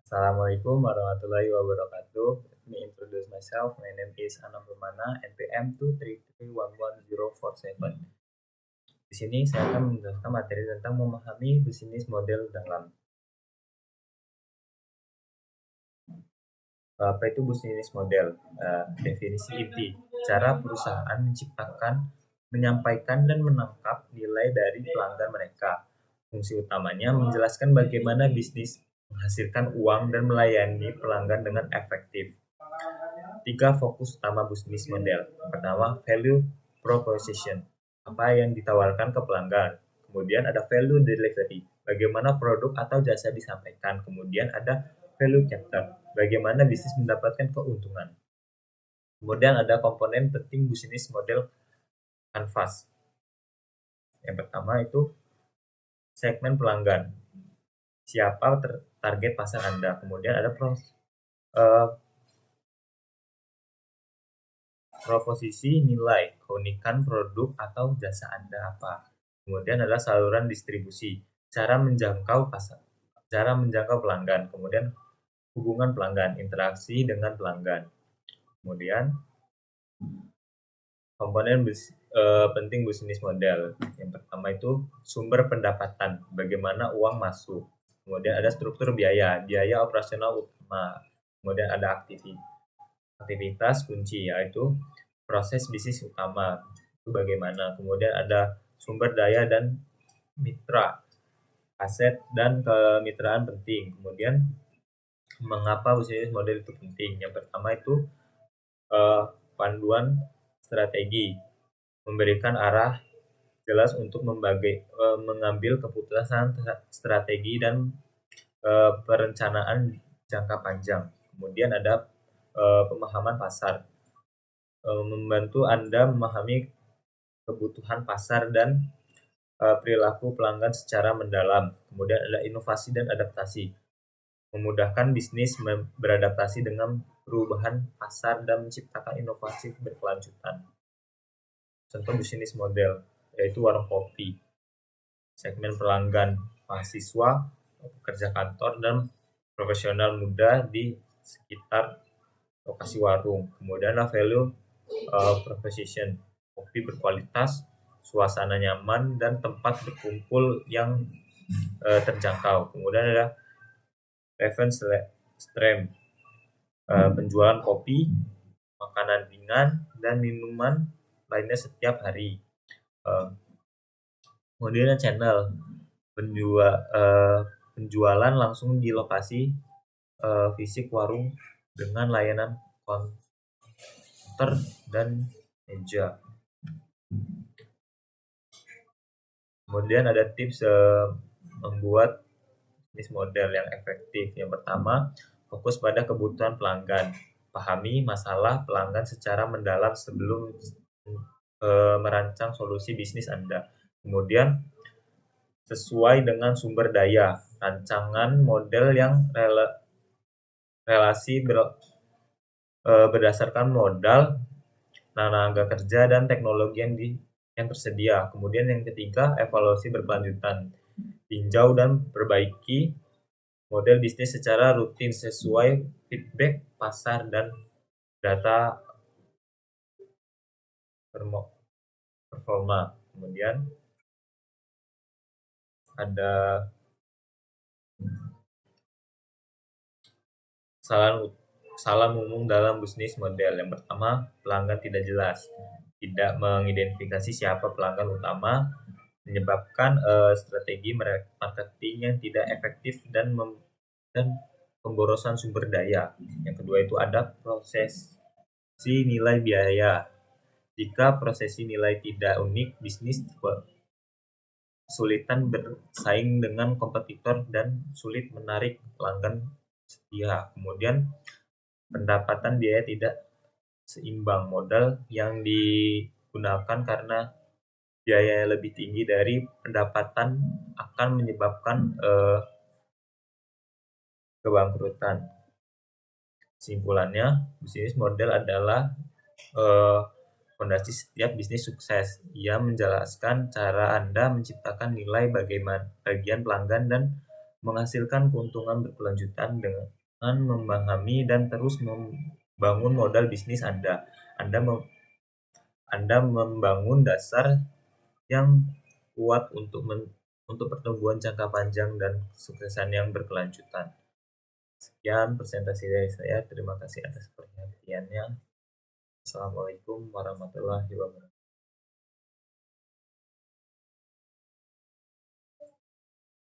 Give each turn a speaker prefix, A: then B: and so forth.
A: Assalamualaikum warahmatullahi wabarakatuh. Let me introduce myself. My name is Anam Rumana, NPM 233110447. Di sini saya akan menjelaskan materi tentang memahami bisnis model dalam. Apa itu bisnis model? Definisi inti, cara perusahaan menciptakan, menyampaikan, dan menangkap nilai dari pelanggan mereka. Fungsi utamanya menjelaskan bagaimana bisnis menghasilkan uang dan melayani pelanggan dengan efektif. 3 fokus utama bisnis model. Pertama, value proposition. Apa yang ditawarkan ke pelanggan. Kemudian ada value delivery. Bagaimana produk atau jasa disampaikan. Kemudian ada value capture. Bagaimana bisnis mendapatkan keuntungan. Kemudian ada komponen penting bisnis model canvas. Yang pertama itu segmen pelanggan. Siapa target pasar Anda. Kemudian ada proposisi nilai, keunikan produk atau jasa Anda apa. Kemudian adalah saluran distribusi, cara menjangkau pelanggan. Kemudian hubungan pelanggan, interaksi dengan pelanggan. Kemudian komponen penting bisnis model. Yang pertama itu sumber pendapatan, bagaimana uang masuk. Kemudian ada struktur biaya operasional utama. Kemudian ada aktivitas kunci, yaitu proses bisnis utama itu bagaimana. Kemudian ada sumber daya dan mitra, aset dan kemitraan penting. Kemudian mengapa bisnis model itu penting? Yang pertama itu panduan strategi, memberikan arah jelas untuk mengambil keputusan strategi dan perencanaan jangka panjang. Kemudian ada pemahaman pasar, membantu Anda memahami kebutuhan pasar dan perilaku pelanggan secara mendalam. Kemudian ada inovasi dan adaptasi, memudahkan bisnis beradaptasi dengan perubahan pasar dan menciptakan inovasi berkelanjutan. Contoh bisnis model yaitu warung kopi, segmen pelanggan mahasiswa, pekerja kantor, dan profesional muda di sekitar lokasi warung. Kemudian ada value proposition, kopi berkualitas, suasana nyaman, dan tempat berkumpul yang terjangkau. Kemudian ada reference stream, penjualan kopi, makanan ringan, dan minuman lainnya setiap hari. Kemudian channel, penjualan langsung di lokasi fisik warung dengan layanan counter dan meja. Kemudian ada tips membuat bisnis model yang efektif. Yang pertama, fokus pada kebutuhan pelanggan. Pahami masalah pelanggan secara mendalam sebelum merancang solusi bisnis Anda. Kemudian sesuai dengan sumber daya, rancangan model yang relasi berdasarkan modal, tenaga kerja, dan teknologi yang tersedia. Kemudian yang ketiga, evaluasi berkelanjutan, tinjau dan perbaiki model bisnis secara rutin sesuai feedback pasar dan data performa. Kemudian ada salah umum dalam bisnis model. Yang pertama, pelanggan tidak jelas, tidak mengidentifikasi siapa pelanggan utama, menyebabkan strategi marketing yang tidak efektif dan pemborosan sumber daya. Yang kedua itu ada prosesi nilai biaya. Jika prosesi nilai tidak unik, bisnis kesulitan bersaing dengan kompetitor dan sulit menarik pelanggan setia. Kemudian pendapatan biaya tidak seimbang, modal yang digunakan karena biaya lebih tinggi dari pendapatan akan menyebabkan kebangkrutan. Kesimpulannya, bisnis model adalah fondasi setiap bisnis sukses. Ia menjelaskan cara Anda menciptakan nilai bagian pelanggan dan menghasilkan keuntungan berkelanjutan dengan memahami dan terus membangun modal bisnis Anda. Anda membangun dasar yang kuat untuk pertumbuhan jangka panjang dan kesuksesan yang berkelanjutan. Sekian presentasi dari saya. Terima kasih atas perhatiannya. Assalamualaikum warahmatullahi wabarakatuh.